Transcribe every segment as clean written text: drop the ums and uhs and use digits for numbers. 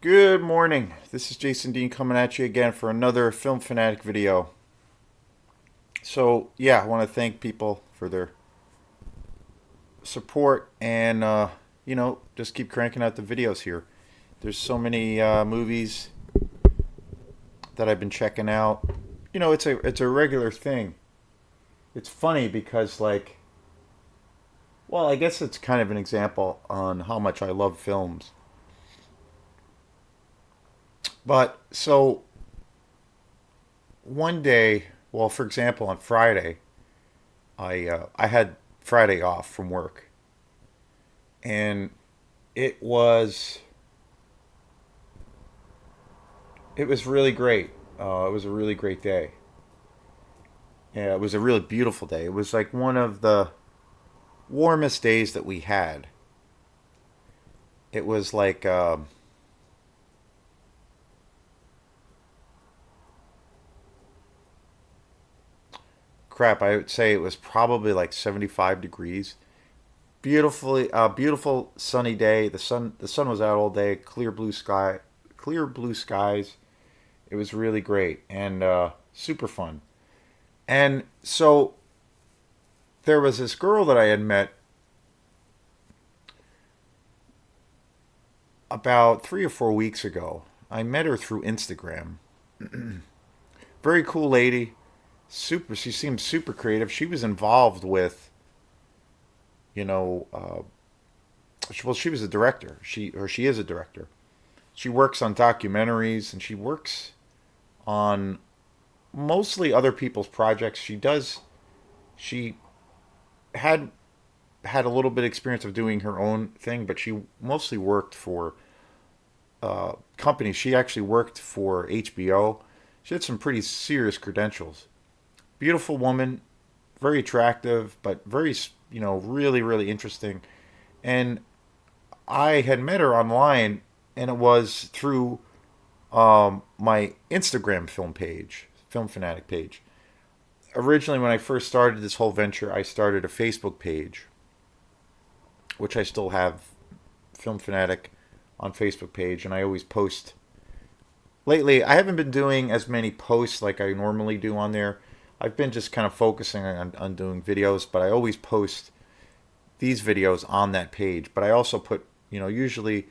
Good morning. This is Jason Dean coming at you again for another Film Fanatic video. So, yeah, I want to thank people for their support and, just keep cranking out the videos here. There's so many movies that I've been checking out. It's a regular thing. It's funny because, I guess it's kind of an example on how much I love films. But so one day, well, for example, on Friday, I had Friday off from work, and it was it was really great. It was a really great day. Yeah, it was a really beautiful day. It was like one of the warmest days that we had. It was like crap. I would say it was probably like 75 degrees. Beautiful sunny day. The sun was out all day. Clear blue skies. It was really great and super fun. And so there was this girl that I had met about 3 or 4 weeks ago. I met her through Instagram. Very cool lady. Super. She seemed super creative. She was involved with, you know, she was a director. She is a director. She works on documentaries and she works on mostly other people's projects. She had had a little bit of experience of doing her own thing, but she mostly worked for companies. She actually worked for HBO. She had some pretty serious credentials. Beautiful woman, very attractive, but very, really, really interesting. And I had met her online, and it was through my Instagram Film Fanatic page. Originally, when I first started this whole venture, I started a Facebook page, which I still have, Film Fanatic on Facebook page, and I always post. Lately, I haven't been doing as many posts like I normally do on there. I've been just kind of focusing on doing videos, but I always post these videos on that page. But I also put, usually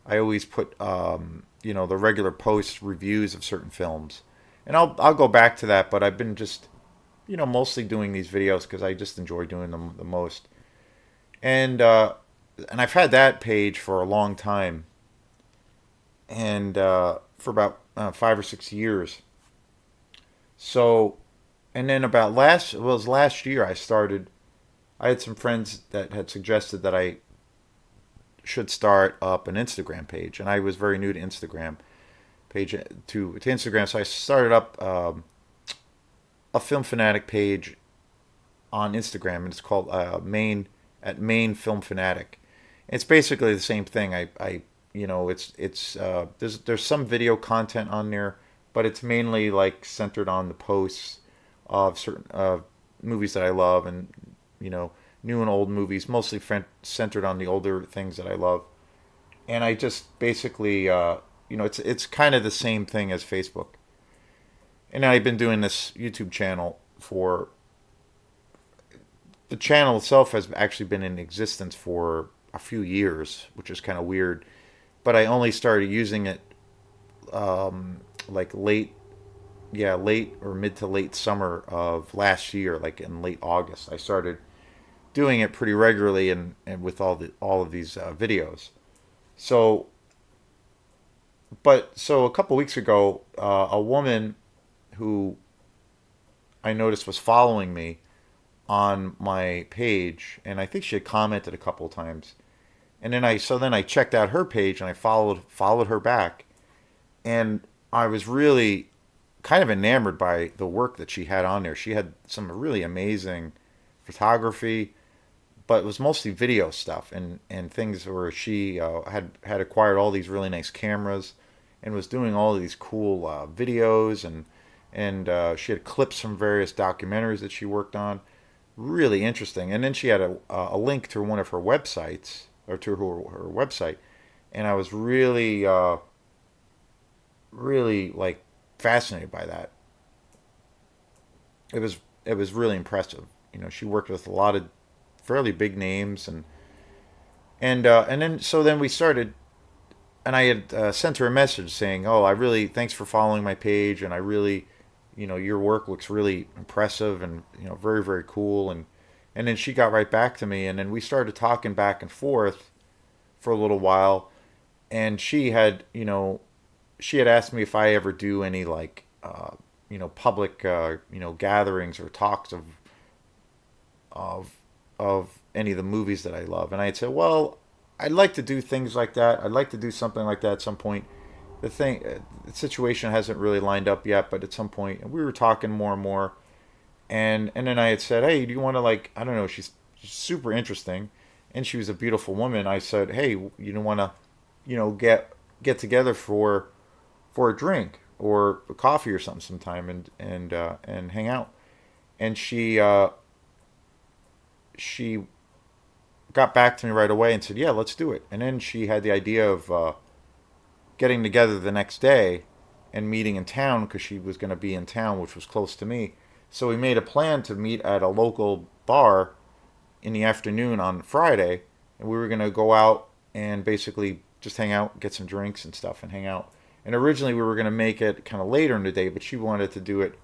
I always put, the regular post reviews of certain films. And I'll go back to that, but I've been just, mostly doing these videos because I just enjoy doing them the most. And, uh, and I've had that page for a long time, and for about 5 or 6 years. So, and then it was last year I started. I had some friends that had suggested that I should start up an Instagram page, and I was very new to Instagram page to Instagram, so I started up a Film Fanatic page on Instagram, and it's called Main Film Fanatic. It's basically the same thing. It's there's some video content on there, but it's mainly like centered on the posts of certain movies that I love, and you know new and old movies, mostly centered on the older things that I love. And I just basically it's kind of the same thing as Facebook. And I've been doing this YouTube channel for the channel itself has actually been in existence for a few years, which is kind of weird. But I only started using it like late or mid to late summer of last year, like in late August. I started doing it pretty regularly and with all of these videos. So, so a couple weeks ago, a woman who I noticed was following me on my page, and I think she had commented a couple of times. And then I checked out her page and I followed her back, and I was really kind of enamored by the work that she had on there. She had some really amazing photography, but it was mostly video stuff and things where she had acquired all these really nice cameras and was doing all of these cool videos, and she had clips from various documentaries that she worked on. Really interesting. And then she had a link to one of her websites, or to her website, and I was really really like fascinated by that. It was really impressive. She worked with a lot of fairly big names, and then so then we started, and I had sent her a message saying, "Oh, I really thanks for following my page, and I really, your work looks really impressive, and very very cool." And then she got right back to me, and then we started talking back and forth for a little while, and she had asked me if I ever do any like public gatherings or talks of any of the movies that I love, and I had said, well, I'd like to do things like that. I'd like to do something like that at some point. The situation hasn't really lined up yet, but at some point, and we were talking more and more, and then I had said, hey, do you want to like I don't know, she's super interesting, and she was a beautiful woman. I said, hey, you don't want to, get together for a drink or a coffee or something sometime and hang out. And she got back to me right away and said, yeah, let's do it. And then she had the idea of getting together the next day and meeting in town because she was going to be in town, which was close to me. So we made a plan to meet at a local bar in the afternoon on Friday, and we were going to go out and basically just hang out, get some drinks and stuff, and hang out. And originally we were going to make it kind of later in the day, but she wanted to do it,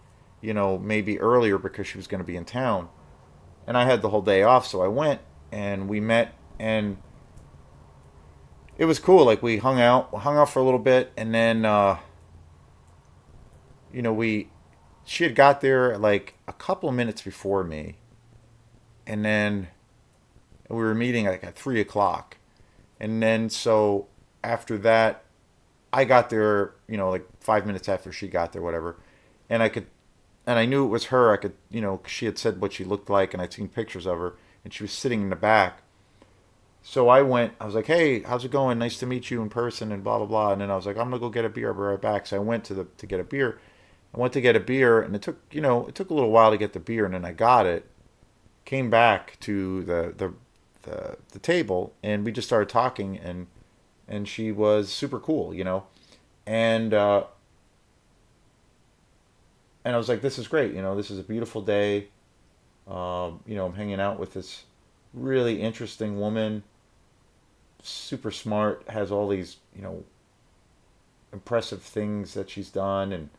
maybe earlier because she was going to be in town. And I had the whole day off, so I went and we met, and it was cool. Like we hung out for a little bit, and then we she had got there like a couple of minutes before me, and then we were meeting like at 3 o'clock, and then so after that, I got there, like 5 minutes after she got there, whatever, and I knew it was her. I could, 'cause she had said what she looked like, and I'd seen pictures of her, and she was sitting in the back. So I went. I was like, "Hey, how's it going? Nice to meet you in person," and blah blah blah. And then I was like, "I'm gonna go get a beer. I'll be right back." So I went to get a beer. I went to get a beer, and it took a little while to get the beer, and then I got it. Came back to the table, and we just started talking, and she was super cool, and and I was like, "This is great. This is a beautiful day. I'm hanging out with this really interesting woman, super smart, has all these impressive things that she's done,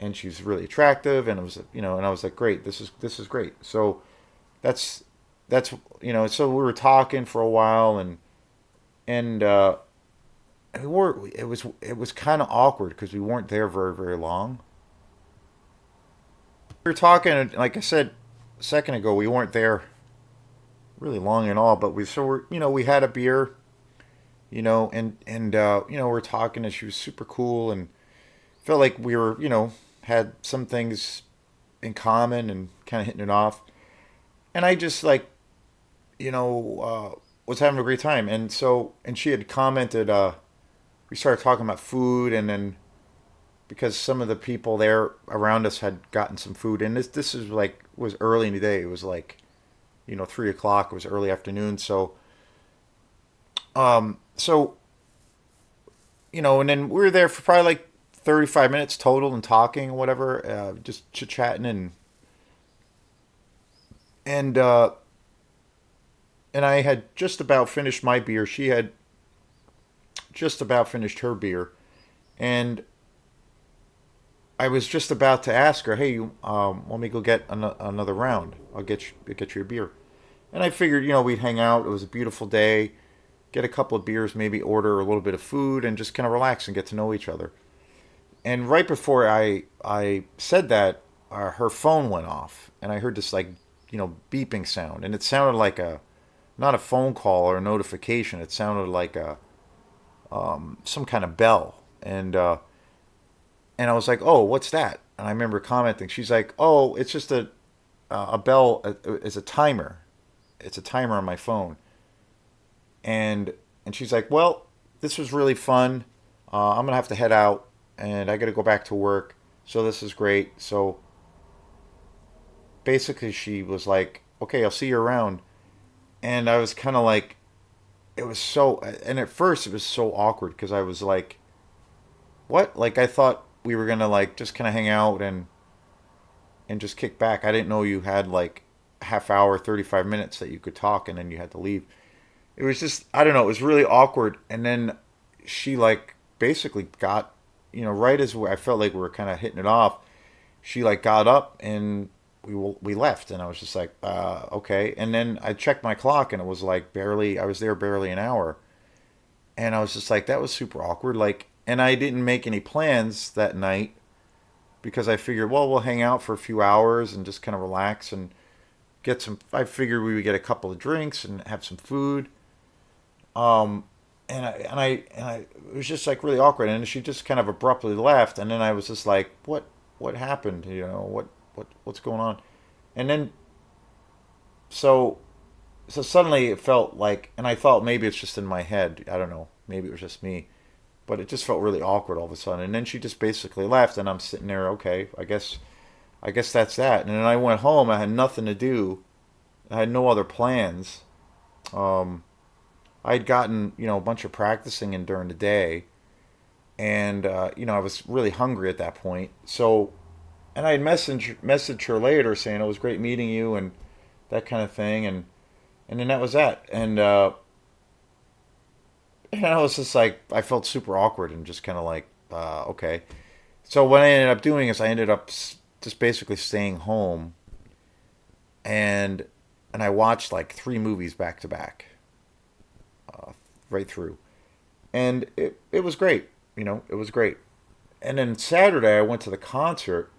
and she's really attractive, and it was and I was like, great, this is great. So that's that's so we were talking for a while, and it was kind of awkward because we weren't there very very long. We were talking, and like I said a second ago, we weren't there really long at all, but we had a beer, we're talking, and she was super cool, and felt like we were, had some things in common and kind of hitting it off. And I just like, was having a great time. And she had commented, we started talking about food, and then because some of the people there around us had gotten some food, and this is like was early in the day. It was like 3 o'clock. It was early afternoon. So and then we were there for probably like 35 minutes total and talking and whatever, just chit chatting, and uh, and I had just about finished my beer. She had just about finished her beer, and I was just about to ask her, "Hey, let me go get another round. I'll get you a beer." And I figured, we'd hang out. It was a beautiful day. Get a couple of beers, maybe order a little bit of food, and just kind of relax and get to know each other. And right before I said that, her phone went off, and I heard this like beeping sound, and it sounded like a not a phone call or a notification. It sounded like a some kind of bell, and I was like, "Oh, what's that?" And I remember commenting. She's like, "Oh, it's just a bell. It's a timer. It's a timer on my phone." And and she's like, "Well, this was really fun. I'm gonna have to head out, and I gotta go back to work. So this is great." So basically, she was like, "Okay, I'll see you around." And I was kind of like, it was so. And at first, it was so awkward because I was like, what? Like I thought we were gonna like just kind of hang out and just kick back. I didn't know you had like a half hour, 35 minutes that you could talk, and then you had to leave. It was just I don't know. It was really awkward. And then she like basically got right as I felt like we were kind of hitting it off. She like got up and we left, and I was just like okay. And then I checked my clock, and it was like barely I was there barely an hour, and I was just like that was super awkward. Like, and I didn't make any plans that night because I figured, well, we'll hang out for a few hours and just kind of relax and get some. I figured we would get a couple of drinks and have some food. Um, and it was just like really awkward. And she just kind of abruptly left, and then I was just like, what happened? What's going on? And then so so suddenly it felt like, and I thought maybe it's just in my head. I don't know. Maybe it was just me, but it just felt really awkward all of a sudden. And then she just basically left, and I'm sitting there. Okay, I guess that's that. And then I went home. I had nothing to do. I had no other plans. Um, I had gotten a bunch of practicing in during the day, and I was really hungry at that point. So, and I had messaged her later saying it was great meeting you and that kind of thing, and then that was that. And I was just like I felt super awkward and just kind of like okay. So what I ended up doing is I ended up just basically staying home and I watched like three movies back to back, right through, and it was great. It was great. And then Saturday I went to the concert,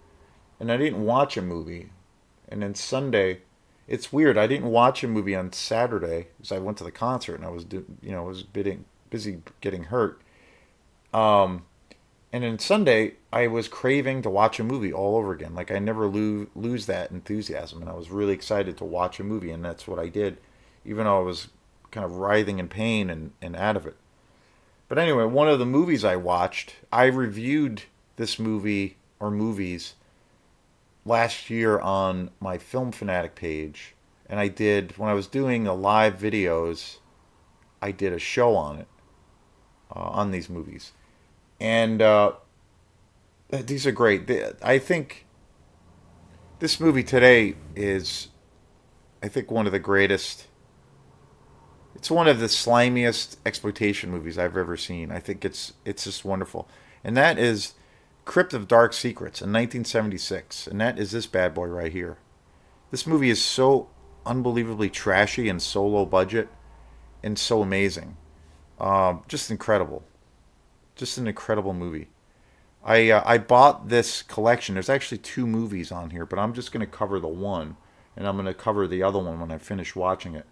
and I didn't watch a movie. And then Sunday, it's weird. I didn't watch a movie on Saturday because I went to the concert and I was was busy getting hurt. Um, and then Sunday I was craving to watch a movie all over again. Like I never lose that enthusiasm, and I was really excited to watch a movie, and that's what I did, even though I was kind of writhing in pain and out of it. But anyway, one of the movies I watched, I reviewed this movie or movies last year on my Film Fanatic page. And I did, when I was doing the live videos, I did a show on it, on these movies. And these are great. I think this movie today is, I think, one of the greatest. It's one of the slimiest exploitation movies I've ever seen. I think it's just wonderful. And that is Crypt of Dark Secrets in 1976. And that is this bad boy right here. This movie is so unbelievably trashy and so low budget and so amazing. Just incredible. Just an incredible movie. I bought this collection. There's actually two movies on here, but I'm just going to cover the one, and I'm going to cover the other one when I finish watching it.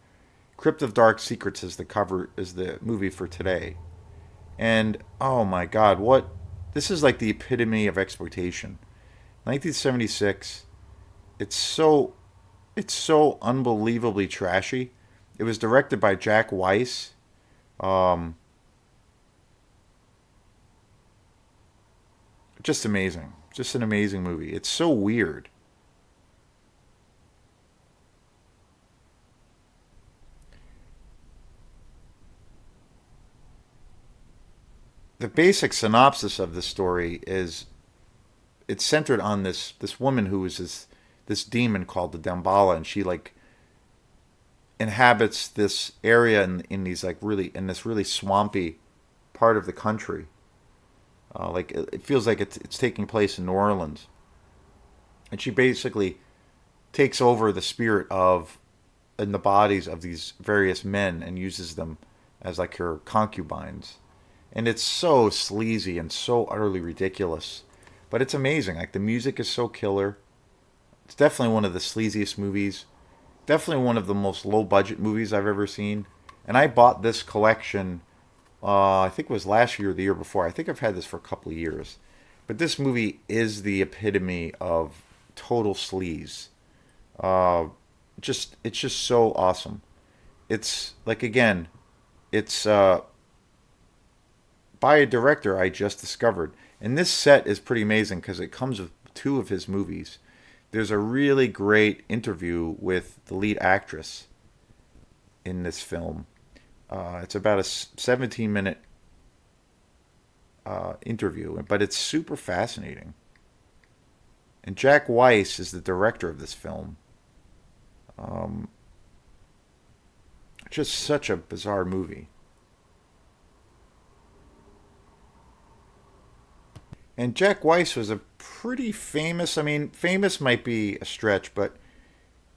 Crypt of Dark Secrets is the movie for today. And oh my god, what this is like the epitome of exploitation. 1976. It's so it's so unbelievably trashy. It was directed by Jack Weis. Um, just amazing. Just an amazing movie. It's so weird. The basic synopsis of the story is it's centered on this woman who is this demon called the Dambala, and she like inhabits this area in these like really in this really swampy part of the country. Like it feels like it's taking place in New Orleans, and she basically takes over the spirit of in the bodies of these various men and uses them as like her concubines. And it's so sleazy and so utterly ridiculous, but it's amazing. Like the music is so killer. It's definitely one of the sleaziest movies. Definitely one of the most low budget movies I've ever seen. And I bought this collection. I think it was last year or the year before. I think I've had this for a couple of years. But this movie is the epitome of total sleaze. Uh, it's just so awesome. It's like again, it's by a director I just discovered. And this set is pretty amazing because it comes with two of his movies. There's a really great interview with the lead actress in this film. It's about a 17-minute interview, but it's super fascinating. And Jack Weis is the director of this film. Um, just such a bizarre movie. And Jack Weis was a pretty famous, I mean, famous might be a stretch, but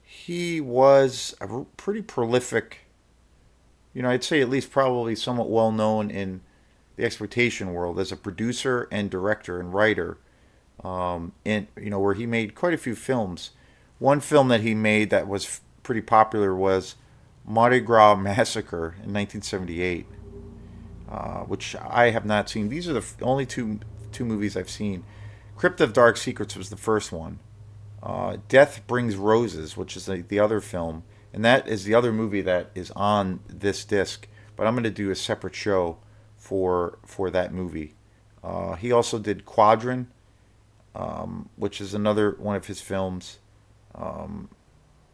he was a pretty prolific, I'd say at least probably somewhat well known in the exploitation world as a producer and director and writer. And where he made quite a few films. One film that he made that was pretty popular was Mardi Gras Massacre in 1978, which I have not seen. These are the only two movies I've seen. Crypt of Dark Secrets was the first one. Death Brings Roses, which is the other film, and that is the other movie that is on this disc. But I'm going to do a separate show for that movie. He also did Quadrant, which is another one of his films. Um,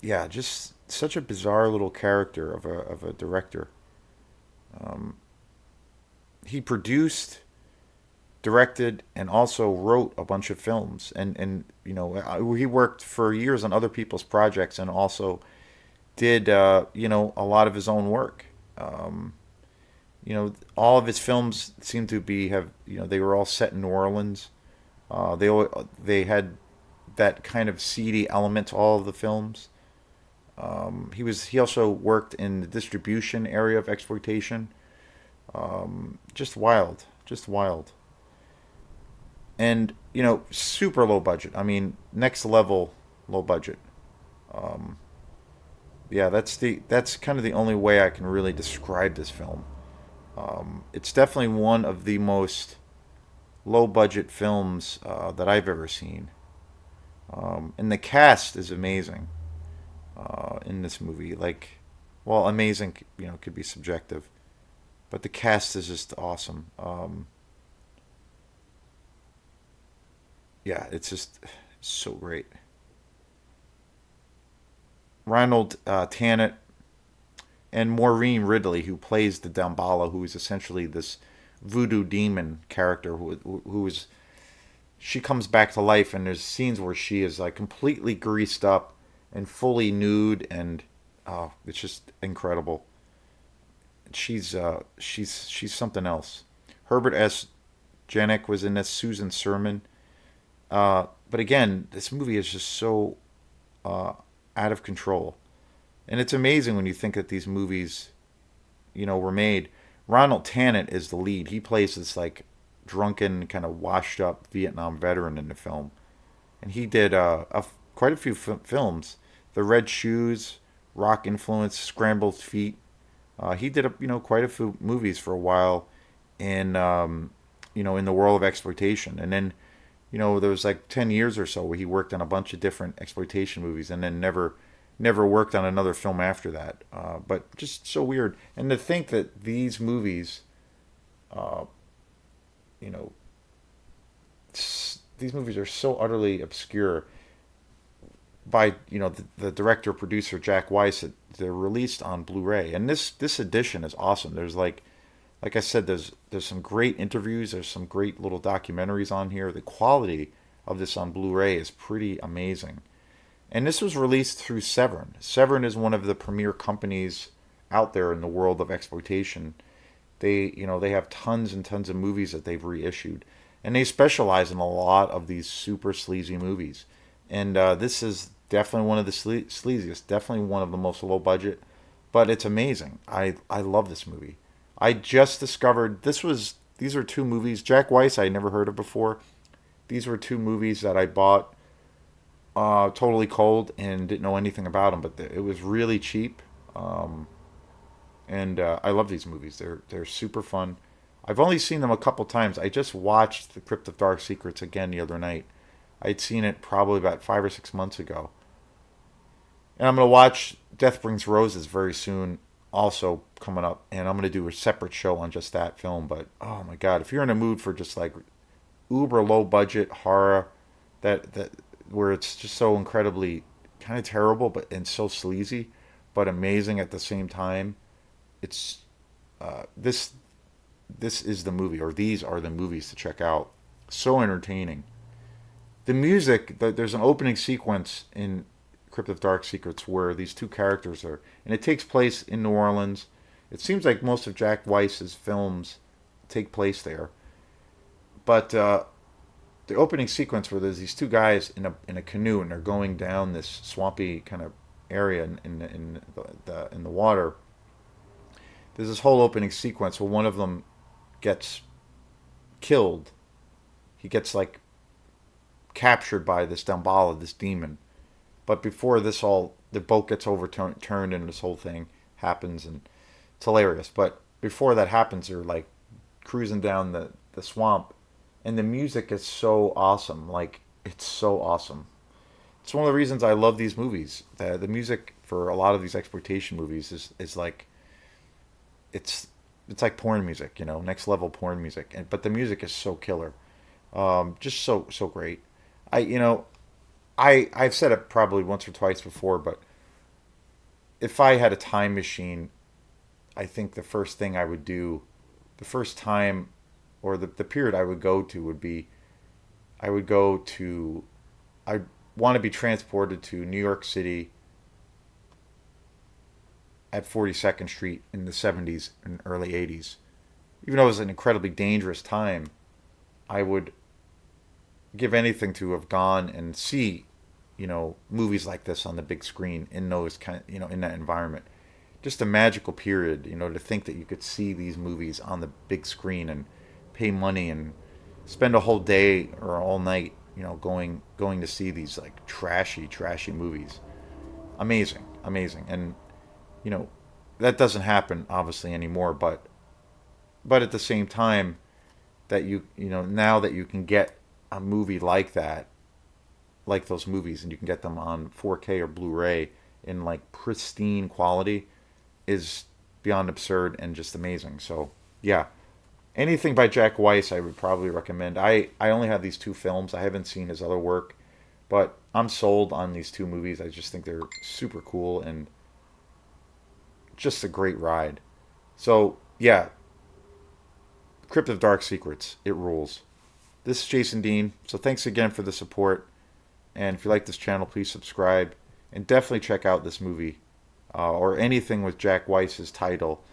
yeah, just such a bizarre little character of a director. Um, he produced, directed, and also wrote a bunch of films, and he worked for years on other people's projects, and also did a lot of his own work. Um, all of his films seem to be have they were all set in New Orleans. They had that kind of seedy element to all of the films. He also worked in the distribution area of exploitation. Just wild, just wild, and super low budget. I mean, next level low budget. Um, yeah, that's kind of the only way I can really describe this film. It's definitely one of the most low budget films that I've ever seen. And the cast is amazing in this movie. Like, well, amazing, could be subjective, but the cast is just awesome. Yeah, it's just so great. Ronald Tannant and Maureen Ridley, who plays the Damballa, who is essentially this voodoo demon character who is she comes back to life, and there's scenes where she is like completely greased up and fully nude, and oh, it's just incredible. She's something else. Herbert S. Janik was in this. Susan Sermon. But again, this movie is just so uh, out of control, and it's amazing when you think that these movies, were made. Ronald Tannant is the lead. He plays this like drunken, kind of washed up Vietnam veteran in the film, and he did quite a few films. The Red Shoes, Rock Influence, Scrambled Feet. He did quite a few movies for a while in in the world of exploitation, and then there was like 10 years or so where he worked on a bunch of different exploitation movies, and then never worked on another film after that. But just so weird, and to think that these movies, uh, you know, these movies are so utterly obscure by the director producer Jack Weis that they're released on Blu-ray, and this edition is awesome. There's like I said, there's some great interviews. There's some great little documentaries on here. The quality of this on Blu-ray is pretty amazing. And this was released through Severn. Severn is one of the premier companies out there in the world of exploitation. They have tons and tons of movies that they've reissued, and they specialize in a lot of these super sleazy movies. And this is definitely one of the sleaziest. Definitely one of the most low budget, but it's amazing. I love this movie. I just discovered these are two movies. Jack Weiss I never heard of before. These were two movies that I bought totally cold and didn't know anything about them, but it was really cheap. And I love these movies. They're super fun. I've only seen them a couple times. I just watched The Crypt of Dark Secrets again the other night. I'd seen it probably about 5 or 6 months ago, and I'm gonna watch Death Brings Roses very soon, also coming up, and I'm gonna do a separate show on just that film. But oh my god, if you're in a mood for just like uber low budget horror, that where it's just so incredibly kind of terrible, but and so sleazy, but amazing at the same time, it's this this is the movie, or these are the movies to check out. So entertaining. The music, there's an opening sequence in Crypt of Dark Secrets where these two characters are, and it takes place in New Orleans. It seems like most of Jack Weiss's films take place there, but the opening sequence where there's these two guys in a canoe and they're going down this swampy kind of area in the water. There's this whole opening sequence where one of them gets killed. He gets like captured by this Damballa, this demon. But before this all, the boat gets overturned and this whole thing happens, and it's hilarious. But before that happens, they're like cruising down the swamp, and the music is so awesome. Like, it's so awesome. It's one of the reasons I love these movies. The music for a lot of these exploitation movies is like, it's it's like porn music, next level porn music. And but the music is so killer, just so great. I you know I've said it probably once or twice before, but if I had a time machine, I think the first thing I would do, the first time, or the period I would go to would be, I would go to, I want to be transported to New York City at 42nd Street in the 70s and early 80s. Even though it was an incredibly dangerous time, I would give anything to have gone and see, movies like this on the big screen in those in that environment. Just a magical period, to think that you could see these movies on the big screen and pay money and spend a whole day or all night, going to see these like trashy movies. Amazing, amazing. And you know, that doesn't happen obviously anymore, but at the same time that now that you can get a movie like that, like those movies, and you can get them on 4K or Blu-ray in like pristine quality, is beyond absurd and just amazing. So yeah, anything by Jack Weiss I would probably recommend. I only have these two films. I haven't seen his other work, but I'm sold on these two movies. I just think they're super cool and just a great ride. So yeah, Crypt of Dark Secrets, it rules. This is Jason Dean. So thanks again for the support. And if you like this channel, please subscribe and definitely check out this movie, or anything with Jack Weiss's title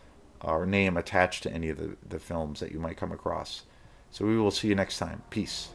or name attached to any of the films that you might come across. So we will see you next time. Peace.